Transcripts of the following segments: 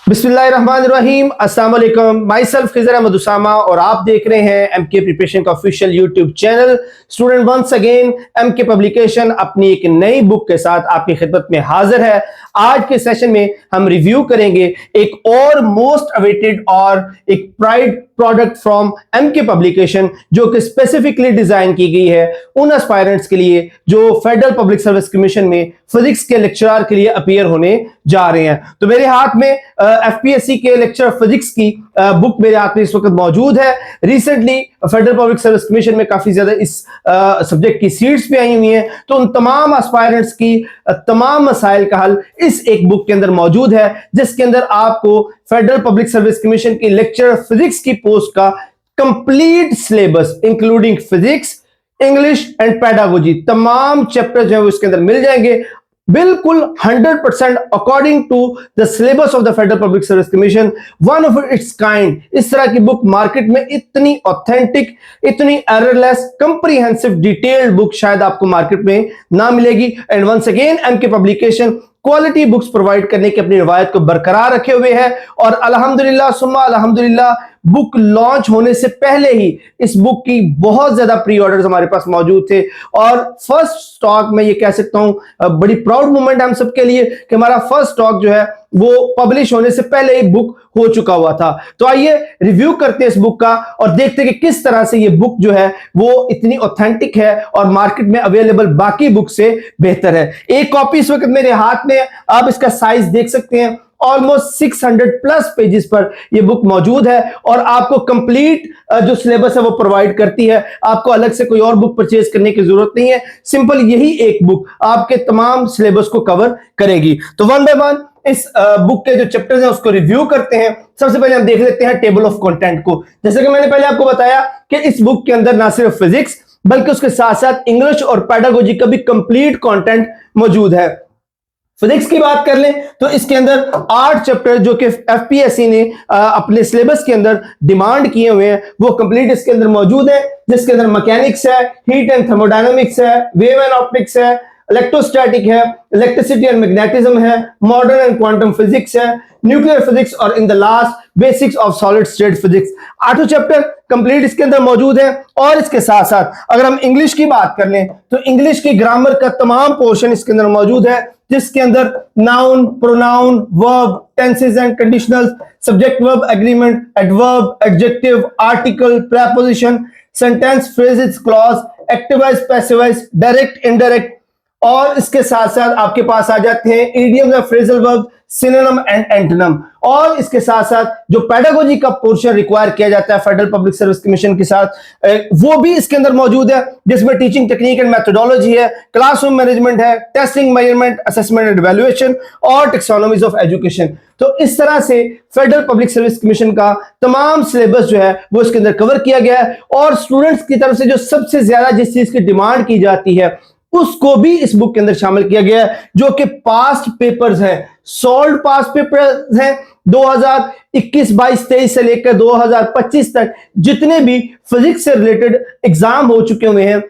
बिस्मिल्लाहिर्रहमानिर्रहीम, अस्सलाम वालेकुम। माई सेल्फ खिज़र अहमद उसामा और आप देख रहे हैं एमके प्रिपरेशन का official YouTube channel. Student once again MK publication अपनी एक नई बुक के साथ आपकी खिदमत में हाजिर है। आज के सेशन में हम रिव्यू करेंगे एक और मोस्ट अवेटेड और एक pride product from MK publication जो कि स्पेसिफिकली डिजाइन की गई है उन एस्पायरेंट्स के लिए जो फेडरल पब्लिक सर्विस कमीशन में फिजिक्स के लेक्चरर के लिए अपीयर होने जा रहे हैं। तो मेरे हाथ में एफपीएससी के लेक्चर फिजिक्स की बुक मेरे हाथ में इस वक्त मौजूद है। Recently federal public service commission में काफी ज्यादा इस सब्जेक्ट की सीट्स भी आई हुई हैं, तो उन तमाम एस्पायरेंट्स की तमाम मसाइल का हल इस एक बुक के अंदर मौजूद है, जिसके अंदर आपको फेडरल पब्लिक सर्विस कमीशन की लेक्चर फिजिक्स की पोस्ट का complete syllabus including physics, English and pedagogy तमाम चैप्टर जो है वो इसके अंदर मिल जाएंगे बिल्कुल 100% according to the syllabus of the federal public service commission, one of its kind. इस तरह की बुक मार्केट में इतनी ऑथेंटिक, इतनी एररलेस, कंप्रीहेंसिव डिटेल्ड बुक शायद आपको मार्केट में ना मिलेगी। And once again MK publication quality books provide करने की अपनी रवायत को बरकरार रखे हुए है और अल्हम्दुलिल्लाह सुम्मा अल्हम्दुलिल्लाह बुक लॉन्च होने से पहले ही इस बुक की बहुत ज्यादा प्री ऑर्डर्स हमारे पास मौजूद थे और फर्स्ट स्टॉक में ये कह सकता हूं बड़ी प्राउड मोमेंट है हम सबके लिए कि हमारा फर्स्ट स्टॉक जो है वो पब्लिश होने से पहले ही बुक हो चुका हुआ था। तो आइए रिव्यू करते हैं इस बुक का और देखते हैं कि किस तरह से ये बुक जो है वो इतनी ऑथेंटिक है और मार्केट में अवेलेबल बाकी बुक से बेहतर है। एक कॉपी इस वक्त मेरे हाथ में, आप इसका साइज देख सकते हैं, ऑलमोस्ट 600 प्लस पेजेस पर यह बुक मौजूद है और आपको कंप्लीट जो सिलेबस है वो प्रोवाइड करती है। आपको अलग से कोई और बुक परचेज करने की जरूरत नहीं है, सिंपल यही एक बुक आपके तमाम सिलेबस को कवर करेगी। तो वन बाय वन इस बुक के जो चैप्टर्स हैं उसको रिव्यू करते हैं। सबसे पहले हम देख लेते हैं टेबल ऑफ कंटेंट को। जैसे कि मैंने पहले आपको बताया कि इस बुक के अंदर ना सिर्फ फिजिक्स बल्कि उसके साथ साथ इंग्लिश और पेडागोजी का भी कंप्लीट कंटेंट मौजूद है। फिजिक्स की बात कर लें तो इसके अंदर 8 चैप्टर जो कि एफपीएससी ने अपने सिलेबस के अंदर डिमांड किए हुए हैं वो कंप्लीट इसके अंदर मौजूद है, जिसके अंदर मैकेनिक्स है, हीट एंड थर्मोडायनामिक्स है, वेव एंड ऑप्टिक्स है, इलेक्ट्रोस्टैटिक है, इलेक्ट्रिसिटी एंड मैग्नेटिज्म है, मॉडर्न एंड क्वांटम फिजिक्स है, न्यूक्लियर फिजिक्स और in the last basics of solid state physics. 8 chapter complete इसके अंदर मौजूद है। और इसके साथ साथ अगर हम इंग्लिश की बात कर लें तो इंग्लिश की ग्रामर का तमाम पोर्शन इसके अंदर मौजूद है, जिसके अंदर noun, pronoun, verb, tenses and conditionals, subject verb agreement, adverb, adjective, article, preposition, sentence, phrases, clause, एक्टिवाइज, passivise, direct, indirect. और इसके साथ साथ आपके पास आ जाते हैं इडियम्स और phrasal verb, synonym and antonym. और इसके साथ साथ जो पेडागोजी का पोर्शन रिक्वायर किया जाता है फेडरल पब्लिक सर्विस कमीशन के साथ वो भी इसके अंदर मौजूद है, जिसमें टीचिंग टेक्निक एंड मेथोडोलॉजी है, क्लासरूम मैनेजमेंट है, testing, measurement, assessment and evaluation और टेक्सोनॉमीज ऑफ एजुकेशन। तो इस तरह से फेडरल पब्लिक सर्विस कमीशन का तमाम सिलेबस जो है वो इसके अंदर कवर किया गया है और स्टूडेंट्स की तरफ से जो सबसे ज्यादा जिस चीज की डिमांड की जाती है उसको भी इस बुक के अंदर शामिल किया गया है, जो कि पास्ट पेपर्स हैं, सॉल्व पास्ट पेपर्स हैं 2021, 22, 23 से लेकर 2025 तक जितने भी फिजिक्स से रिलेटेड एग्जाम हो चुके हुए हैं,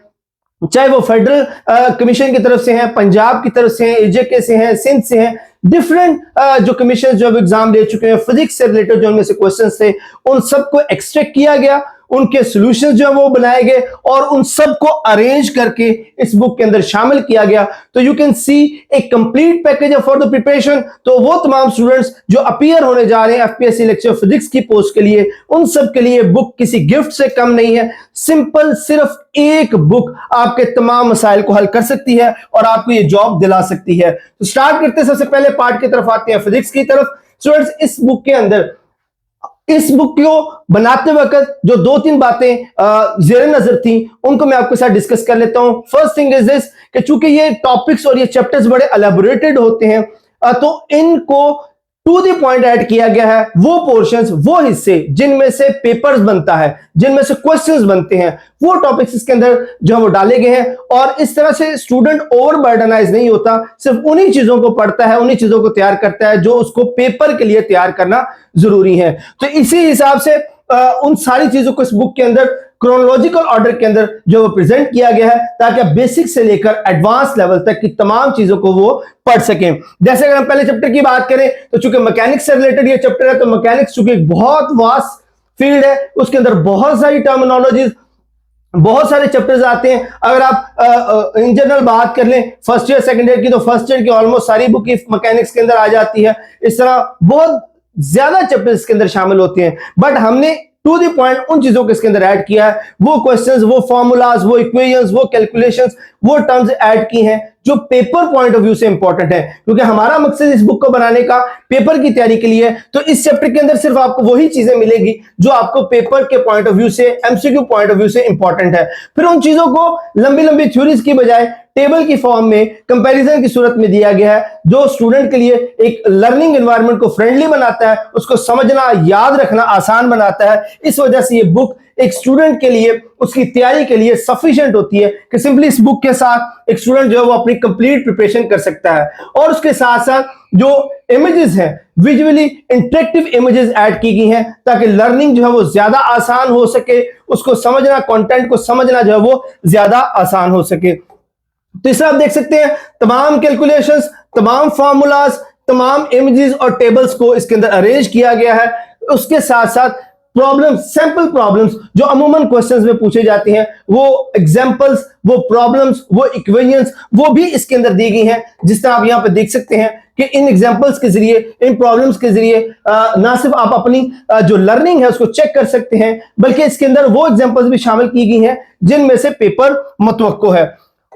चाहे वो फेडरल कमीशन की तरफ से हैं, पंजाब की तरफ से हैं, एजेके से हैं, सिंध से हैं, डिफरेंट जो कमीशन जो एग्जाम ले चुके हैं फिजिक्स से रिलेटेड जो उनमें से क्वेश्चंस थे उन सबको एक्सट्रैक्ट किया गया, उनके सॉल्यूशंस जो है वो बनाए गए और उन सबको अरेंज करके इस बुक के अंदर शामिल किया गया। तो you can see A complete package for the preparation. तो वो तमाम स्टूडेंट्स जो अपीयर होने जा रहे हैं एफपीएससी लेक्चर फिजिक्स की पोस्ट के लिए, उन सब के लिए बुक किसी गिफ्ट से कम नहीं है। सिंपल सिर्फ एक बुक आपके तमाम मसाइल को हल कर सकती है और आपको ये जॉब दिला सकती है। तो स्टार्ट करते हैं, सबसे पहले पार्ट की तरफ आते हैं, फिजिक्स की तरफ। स्टूडेंट्स इस बुक के अंदर इस बुक को बनाते वक्त जो 2-3 बातें ज़ेरे नजर थी उनको मैं आपके साथ डिस्कस कर लेता हूं। फर्स्ट थिंग इज दिस कि चूंकि ये टॉपिक्स और ये चैप्टर्स बड़े एलैबोरेटेड होते हैं तो इनको टू द पॉइंट ऐड किया गया है। वो पोर्शंस, वो हिस्से जिनमें से पेपर्स बनता है, जिनमें से क्वेश्चंस बनते हैं, वो टॉपिक्स इसके अंदर जो है वो डाले गए हैं और इस तरह से स्टूडेंट ओवरबर्डनाइज नहीं होता, सिर्फ उन्हीं चीजों को पढ़ता है, उन्हीं चीजों को तैयार करता है जो उसको पेपर के लिए तैयार करना जरूरी है। तो इसी हिसाब से उन सारी चीजों को इस बुक के अंदर क्रोनोलॉजिकल ऑर्डर के अंदर जो वो प्रेजेंट किया गया है, ताकि आप बेसिक से लेकर एडवांस लेवल तक की तमाम चीजों को वो पढ़ सकें। जैसे अगर हम पहले चैप्टर की बात करें तो चूंकि मैकेनिक्स से रिलेटेड ये चैप्टर है, तो मैकेनिक्स चूंकि एक बहुत वास्ट फील्ड है, उसके अंदर बहुत सारी टर्मिनोलॉजीज, बहुत सारे चैप्टर्स आते हैं। अगर आप इन जनरल बात कर लें फर्स्ट ईयर सेकंड ईयर की, तो फर्स्ट ईयर की ऑलमोस्ट सारी बुक मैकेनिक्स के अंदर आ जाती है। इस तरह बहुत ज्यादा चैप्टर्स इसके अंदर शामिल होते हैं, बट हमने टू द पॉइंट उन चीजों को इसके अंदर ऐड किया है, वो क्वेश्चंस, वो फॉर्मूलाज, वो इक्वेशंस, वो कैलकुलेशंस, वो टर्म्स ऐड की हैं जो पेपर पॉइंट ऑफ व्यू से इंपॉर्टेंट है, क्योंकि हमारा मकसद इस बुक को बनाने का पेपर की तैयारी के लिए। तो इस चैप्टर के अंदर सिर्फ आपको वही चीजें मिलेगी जो आपको पेपर के पॉइंट ऑफ व्यू से, एमसीक्यू पॉइंट ऑफ व्यू से इंपॉर्टेंट है। फिर उन चीजों को लंबी लंबी थ्योरीज की बजाय टेबल की फॉर्म में, कंपैरिजन की सूरत में दिया गया है, जो स्टूडेंट के लिए एक लर्निंग एनवायरनमेंट को फ्रेंडली बनाता है, उसको समझना, याद रखना आसान बनाता है। इस वजह से ये बुक एक स्टूडेंट के लिए, उसकी तैयारी के लिए सफिशिएंट होती है कि सिंपली इस बुक के साथ एक स्टूडेंट जो है वो अपनी कंप्लीट प्रिपरेशन कर सकता है। और उसके साथ साथ जो इमेजेस हैं, विजुअली इंटरेक्टिव इमेजेस ऐड की गई हैं, ताकि लर्निंग जो है वो ज्यादा आसान हो सके, उसको समझना, कंटेंट को समझना जो है वो ज्यादा आसान हो सके। तो इस तरह आप देख सकते हैं तमाम कैलकुलेशंस, तमाम फॉर्मूलाज, तमाम इमेजेस और टेबल्स को इसके अंदर अरेंज किया गया है। उसके साथ साथ प्रॉब्लम्स, सैंपल प्रॉब्लम्स जो अमूमन क्वेश्चंस में पूछे जाते हैं, वो एग्जांपल्स, वो प्रॉब्लम्स, वो इक्वेशंस, वो भी इसके अंदर दी गई हैं। जिस तरह आप यहां पर देख सकते हैं कि इन एग्जांपल्स के जरिए, इन प्रॉब्लम्स के जरिए ना सिर्फ आप अपनी जो लर्निंग है उसको चेक कर सकते हैं, बल्कि इसके अंदर वो एग्जांपल्स भी शामिल की गई हैं जिनमें से पेपर मुतवक्को है।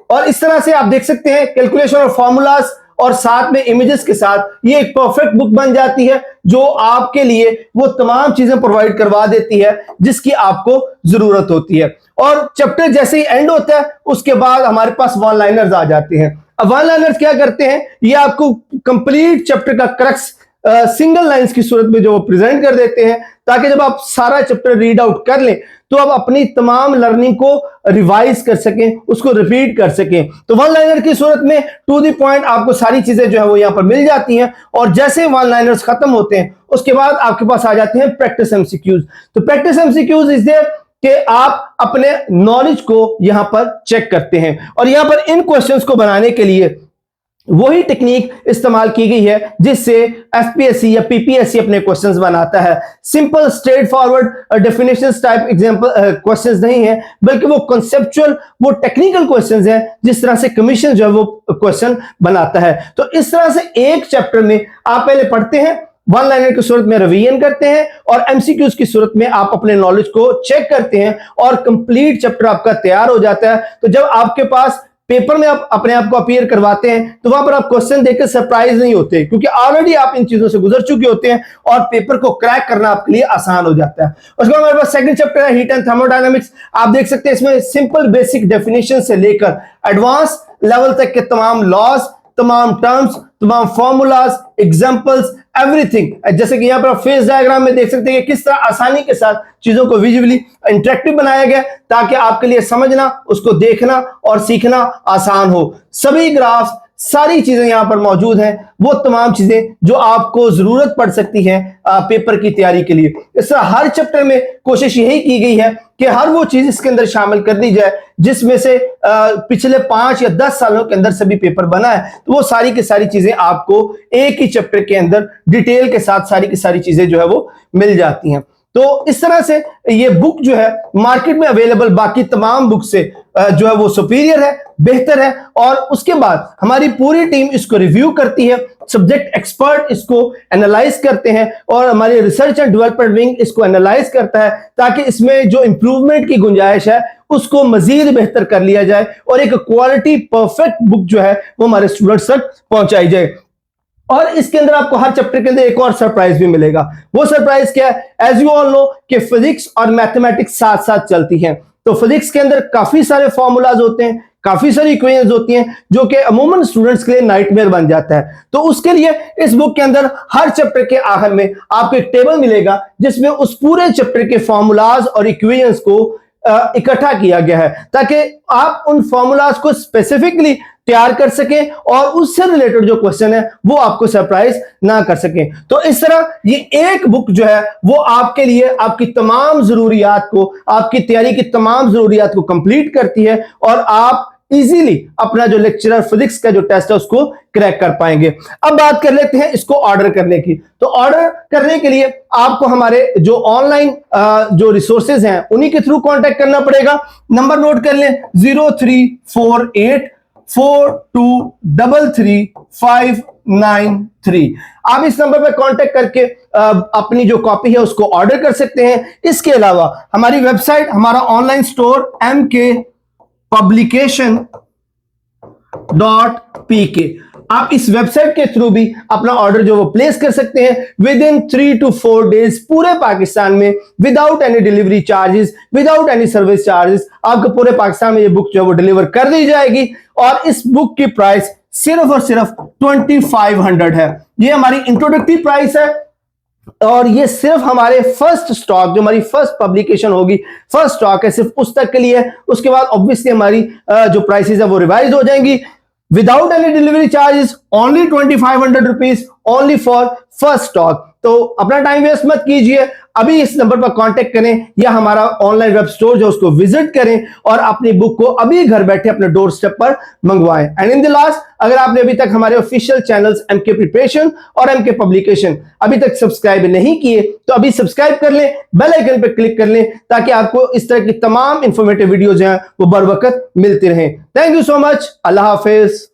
और इस तरह से आप देख सकते हैं कैलकुलेशन और फॉर्मूलाज और साथ में इमेजेस के साथ ये एक परफेक्ट बुक बन जाती है, जो आपके लिए वो तमाम चीजें प्रोवाइड करवा देती है जिसकी आपको जरूरत होती है। और चैप्टर जैसे ही एंड होता है उसके बाद हमारे पास वन लाइनर्स आ जाते हैं। अब वन लाइनर्स क्या करते हैं, ये आपको कंप्लीट चैप्टर का क्रक्स सिंगल लाइंस की सूरत में जो प्रेजेंट कर देते हैं, ताकि जब आप सारा चैप्टर रीड आउट कर लें तो आप अपनी तमाम लर्निंग को रिवाइज कर सकें, उसको रिपीट कर सकें। तो वन लाइनर की सूरत में टू द पॉइंट आपको सारी चीजें जो है वो यहां पर मिल जाती हैं। और जैसे वन लाइनर्स खत्म होते हैं उसके बाद आपके पास आ जाते हैं प्रैक्टिस एमसीक्यूज। तो प्रैक्टिस एमसीक्यूज इज देयर कि आप अपने नॉलेज को यहां पर चेक करते हैं, और यहां पर इन क्वेश्चंस को बनाने के लिए वही टेक्निक इस्तेमाल की गई है जिससे एफपीएससी या पीपीएससी अपने क्वेश्चंस बनाता है। Simple straight forward definitions type example questions नहीं है, बल्कि वो कॉन्सेप्चुअल, वो टेक्निकल क्वेश्चंस हैं, जिस तरह से कमीशन जो है वो क्वेश्चन बनाता है। तो इस तरह से एक चैप्टर में आप पहले पढ़ते हैं, वन लाइनर की सूरत में रिवीजन करते हैं, और एमसीक्यूज की सूरत में आप अपने नॉलेज को चेक करते हैं, और कंप्लीट चैप्टर आपका तैयार हो जाता है। तो जब आपके पास पेपर में आप अपने आप को अपीयर करवाते हैं तो वहां पर आप क्वेश्चन देखकर सरप्राइज नहीं होते, क्योंकि ऑलरेडी आप इन चीजों से गुजर चुके होते हैं और पेपर को क्रैक करना आपके लिए आसान हो जाता है। उसके बाद हमारे पास सेकंड चैप्टर है हीट एंड थर्मोडायनामिक्स। आप देख सकते हैं इसमें सिंपल बेसिक डेफिनेशन से लेकर एडवांस लेवल तक के तमाम लॉज, तमाम टर्म्स, तमाम फॉर्मूलाज, एग्जांपल्स, एवरीथिंग। जैसे कि यहाँ पर फेज डायग्राम में देख सकते हैं कि किस तरह आसानी के साथ चीजों को विजुअली इंटरेक्टिव बनाया गया, ताकि आपके लिए समझना, उसको देखना और सीखना आसान हो। सभी ग्राफ्स, सारी चीजें यहां पर मौजूद हैं, वो तमाम चीजें जो आपको जरूरत पड़ सकती है पेपर की तैयारी के लिए। इस तरह हर चैप्टर में कोशिश यही की गई है कि हर वो चीज इसके अंदर शामिल कर दी जाए जिसमें से पिछले 5 या 10 सालों के अंदर सभी पेपर बना है। तो वो सारी की सारी चीजें आपको एक ही चैप्टर के अंदर डिटेल के साथ सारी की सारी चीजें जो है वो मिल जाती हैं। तो इस तरह से ये बुक जो है मार्केट में अवेलेबल बाकी तमाम बुक से जो है वो सुपीरियर है, बेहतर है। और उसके बाद हमारी पूरी टीम इसको रिव्यू करती है, सब्जेक्ट एक्सपर्ट इसको एनालाइज करते हैं, और हमारी रिसर्च एंड डेवलपमेंट विंग इसको एनालाइज करता है, ताकि इसमें जो इंप्रूवमेंट की गुंजाइश है उसको मजीद बेहतर कर लिया जाए, और एक क्वालिटी परफेक्ट बुक जो है वो हमारे स्टूडेंट्स तक पहुंचाई जाए। और इसके अंदर आपको हर चैप्टर के अंदर एक और सरप्राइज भी मिलेगा। वो सरप्राइज क्या है? एज यू ऑल नो कि फिजिक्स और मैथमेटिक्स साथ साथ चलती हैं। तो फिजिक्स के अंदर काफी सारे फॉर्मूलाज होते हैं, काफी सारी इक्वेशंस होती हैं, जो कि अमूमन स्टूडेंट्स के लिए नाइटमेयर बन जाता है। तो उसके लिए इस बुक के अंदर हर चैप्टर के आखिर में आपको एक टेबल मिलेगा जिसमें उस पूरे चैप्टर के फॉर्मूलाज और इक्वेशंस को इकट्ठा किया गया है, ताकि आप उन फॉर्मूलाज को स्पेसिफिकली तैयार कर सके और उससे रिलेटेड जो क्वेश्चन है वो आपको सरप्राइज ना कर सके। तो इस तरह ये एक बुक जो है वो आपके लिए आपकी तमाम जरूरियात को, आपकी तैयारी की तमाम जरूरियात को कंप्लीट करती है और आप इजीली अपना जो लेक्चरर फिजिक्स का जो टेस्ट है उसको क्रैक कर पाएंगे। अब बात कर लेते हैं इसको ऑर्डर करने की। तो ऑर्डर करने के लिए आपको हमारे जो ऑनलाइन जो रिसोर्सेज हैं उन्हीं के थ्रू कांटेक्ट करना पड़ेगा। नंबर नोट कर लें 034842333593। आप इस नंबर पर कांटेक्ट करके अपनी जो कॉपी है उसको ऑर्डर कर सकते हैं। इसके अलावा हमारी वेबसाइट, हमारा ऑनलाइन स्टोर mkpublication.pk, आप इस वेबसाइट के थ्रू भी अपना ऑर्डर जो वो प्लेस कर सकते हैं विद इन 3 to 4 डेज पूरे पाकिस्तान में, without any delivery charges, without any service charges आपको पूरे पाकिस्तान में ये बुक जो है वो डिलीवर कर दी जाएगी। और इस बुक की प्राइस सिर्फ और सिर्फ 2500 है। ये हमारी इंट्रोडक्टरी प्राइस है और ये सिर्फ हमारे फर्स्ट स्टॉक, जो हमारी फर्स्ट पब्लिकेशन होगी, फर्स्ट स्टॉक है, सिर्फ उस तक के लिए है। उसके बाद ऑब्वियसली हमारी जो प्राइसेस है वो रिवाइज हो जाएंगी। Without any delivery charges, only 2500 rupees, only for first stock. तो अपना टाइम वेस्ट मत कीजिए, अभी इस नंबर पर कांटेक्ट करें या हमारा ऑनलाइन वेब स्टोर जो उसको विजिट करें और अपनी बुक को अभी घर बैठे अपने डोर स्टेप पर मंगवाएं। एंड इन द लास्ट, अगर आपने अभी तक हमारे ऑफिशियल चैनल्स एमके प्रिपरेशन और एमके पब्लिकेशन अभी तक सब्सक्राइब नहीं किए तो अभी सब्सक्राइब कर लें, बेल आइकन पर क्लिक कर लें ताकि आपको इस तरह की तमाम इंफॉर्मेटिव वीडियोज हैं वो बर वक्त मिलती रहें। Thank you so much. Allah Hafiz.